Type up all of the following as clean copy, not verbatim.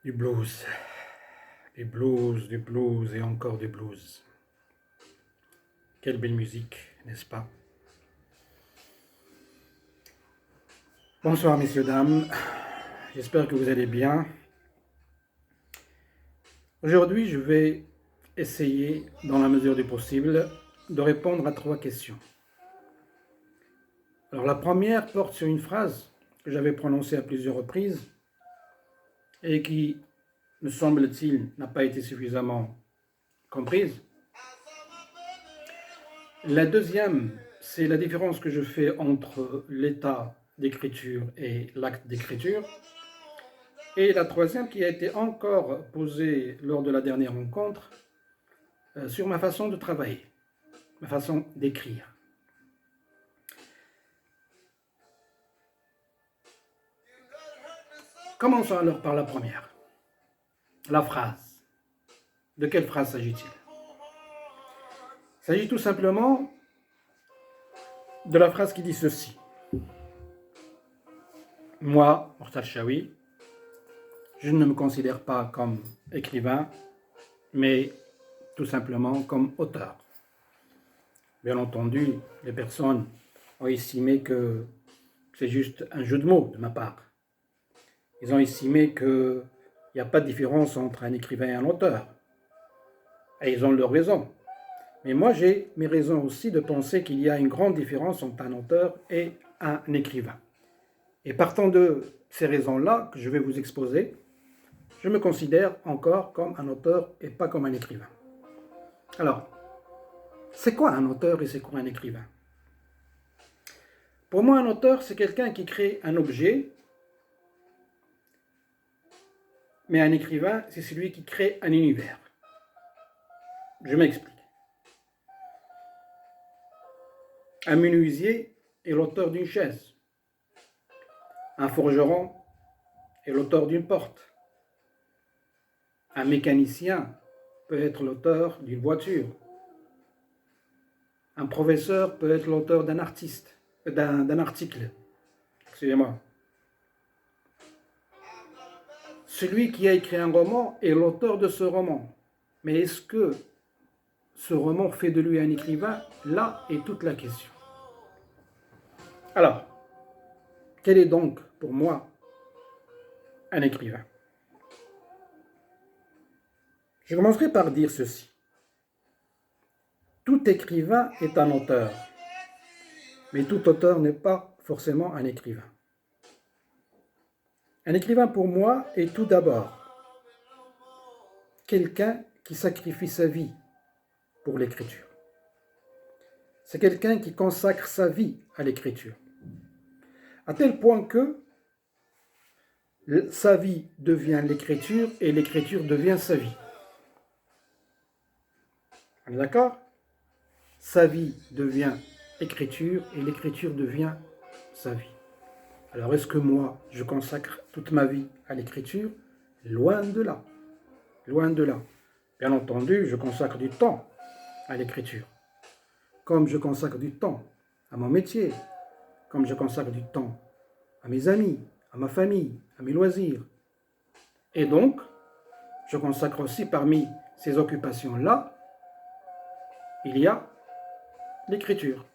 Du blues, du blues, du blues et encore du blues. Quelle belle musique, n'est-ce pas? Bonsoir messieurs, dames, j'espère que vous allez bien. Aujourd'hui, je vais essayer, dans la mesure du possible, de répondre à 3 questions. Alors la première porte sur une phrase que j'avais prononcée à plusieurs reprises et qui, me semble-t-il, n'a pas été suffisamment comprise. La deuxième, c'est la différence que je fais entre l'état d'écriture et l'acte d'écriture. Et la troisième, qui a été encore posée lors de la dernière rencontre, sur ma façon de travailler, ma façon d'écrire. Commençons alors par la première, la phrase. De quelle phrase s'agit-il? Il s'agit tout simplement de la phrase qui dit ceci. Moi, Mortal Chaoui, je ne me considère pas comme écrivain, mais tout simplement comme auteur. Bien entendu, les personnes ont estimé que c'est juste un jeu de mots de ma part. Ils ont estimé qu'il n'y a pas de différence entre un écrivain et un auteur. Et ils ont leur raison. Mais moi, j'ai mes raisons aussi de penser qu'il y a une grande différence entre un auteur et un écrivain. Et partant de ces raisons-là que je vais vous exposer, je me considère encore comme un auteur et pas comme un écrivain. Alors, c'est quoi un auteur et c'est quoi un écrivain? Pour moi, un auteur, c'est quelqu'un qui crée un objet, mais un écrivain, c'est celui qui crée un univers. Je m'explique. Un menuisier est l'auteur d'une chaise. Un forgeron est l'auteur d'une porte. Un mécanicien peut être l'auteur d'une voiture. Un professeur peut être l'auteur d'un article. Excusez-moi. Celui qui a écrit un roman est l'auteur de ce roman. Mais est-ce que ce roman fait de lui un écrivain? Là est toute la question. Alors, quel est donc pour moi un écrivain? Je commencerai par dire ceci. Tout écrivain est un auteur, mais tout auteur n'est pas forcément un écrivain. Un écrivain pour moi est tout d'abord quelqu'un qui sacrifie sa vie pour l'écriture. C'est quelqu'un qui consacre sa vie à l'écriture. À tel point que sa vie devient l'écriture et l'écriture devient sa vie. On est d'accord? Sa vie devient écriture et l'écriture devient sa vie. Alors est-ce que moi, je consacre toute ma vie à l'écriture? Loin de là. Loin de là. Bien entendu, je consacre du temps à l'écriture. Comme je consacre du temps à mon métier, comme je consacre du temps à mes amis, à ma famille, à mes loisirs. Et donc, je consacre aussi parmi ces occupations-là, il y a l'écriture.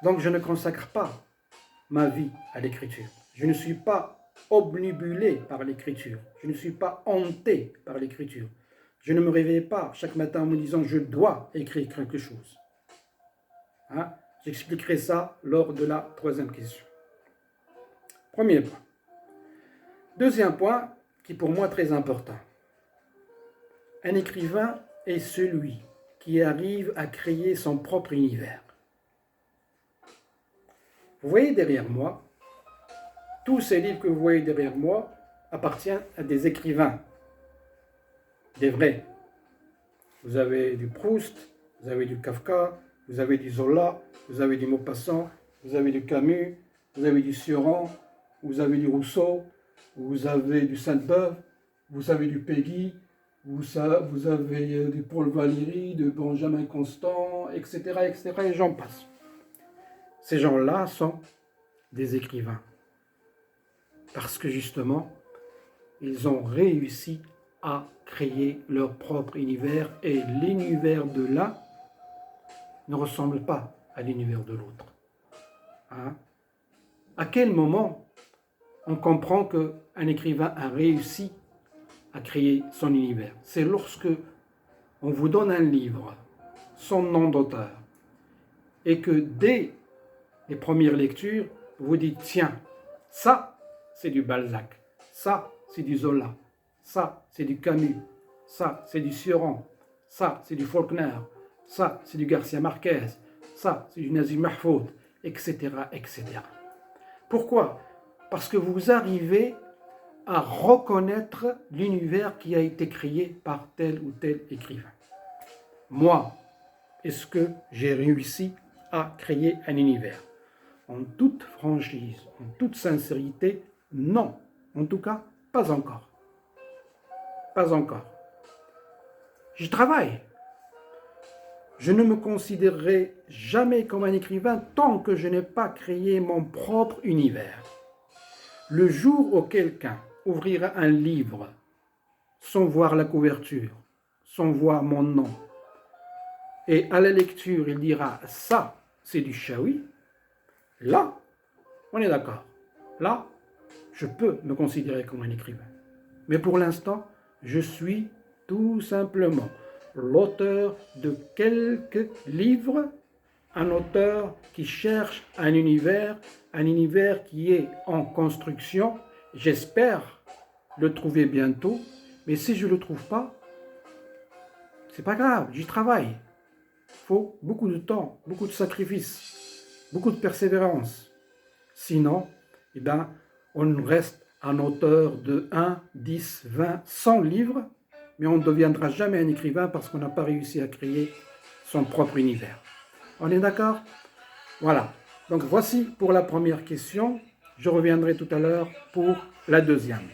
Donc je ne consacre pas ma vie à l'écriture. Je ne suis pas obnubilé par l'écriture. Je ne suis pas hanté par l'écriture. Je ne me réveille pas chaque matin en me disant je dois écrire quelque chose. Hein? J'expliquerai ça lors de la troisième question. Premier point. Deuxième point, qui est pour moi très important. Un écrivain est celui qui arrive à créer son propre univers. Vous voyez derrière moi, tous ces livres que vous voyez derrière moi appartiennent à des écrivains, des vrais. Vous avez du Proust, vous avez du Kafka, vous avez du Zola, vous avez du Maupassant, vous avez du Camus, vous avez du Sioran, vous avez du Rousseau, vous avez du Sainte-Beuve, vous avez du Péguy, vous avez du Paul Valéry, de Benjamin Constant, etc., etc., et j'en passe. Ces gens-là sont des écrivains. Parce que justement, ils ont réussi à créer leur propre univers et l'univers de l'un ne ressemble pas à l'univers de l'autre. Hein? À quel moment on comprend qu'un écrivain a réussi à créer son univers? C'est lorsque on vous donne un livre, son nom d'auteur, et que dès les premières lectures, vous dites, tiens, ça, c'est du Balzac, ça, c'est du Zola, ça, c'est du Camus, ça, c'est du Cioran, ça, c'est du Faulkner, ça, c'est du Garcia Marquez, ça, c'est du Naguib Mahfouz, etc., etc. Pourquoi? Parce que vous arrivez à reconnaître l'univers qui a été créé par tel ou tel écrivain. Moi, est-ce que j'ai réussi à créer un univers? En toute franchise, en toute sincérité, non. En tout cas, pas encore. Pas encore. Je travaille. Je ne me considérerai jamais comme un écrivain tant que je n'ai pas créé mon propre univers. Le jour où quelqu'un ouvrira un livre sans voir la couverture, sans voir mon nom, et à la lecture il dira « ça, c'est du Chaouy », là, on est d'accord. Là, je peux me considérer comme un écrivain. Mais pour l'instant, je suis tout simplement l'auteur de quelques livres, un auteur qui cherche un univers qui est en construction. J'espère le trouver bientôt, mais si je ne le trouve pas, c'est pas grave, j'y travaille. Il faut beaucoup de temps, beaucoup de sacrifices, beaucoup de persévérance. Sinon, eh ben, on reste un auteur de 1, 10, 20, 100 livres, mais on ne deviendra jamais un écrivain parce qu'on n'a pas réussi à créer son propre univers. On est d'accord? Voilà. Donc voici pour la première question. Je reviendrai tout à l'heure pour la deuxième.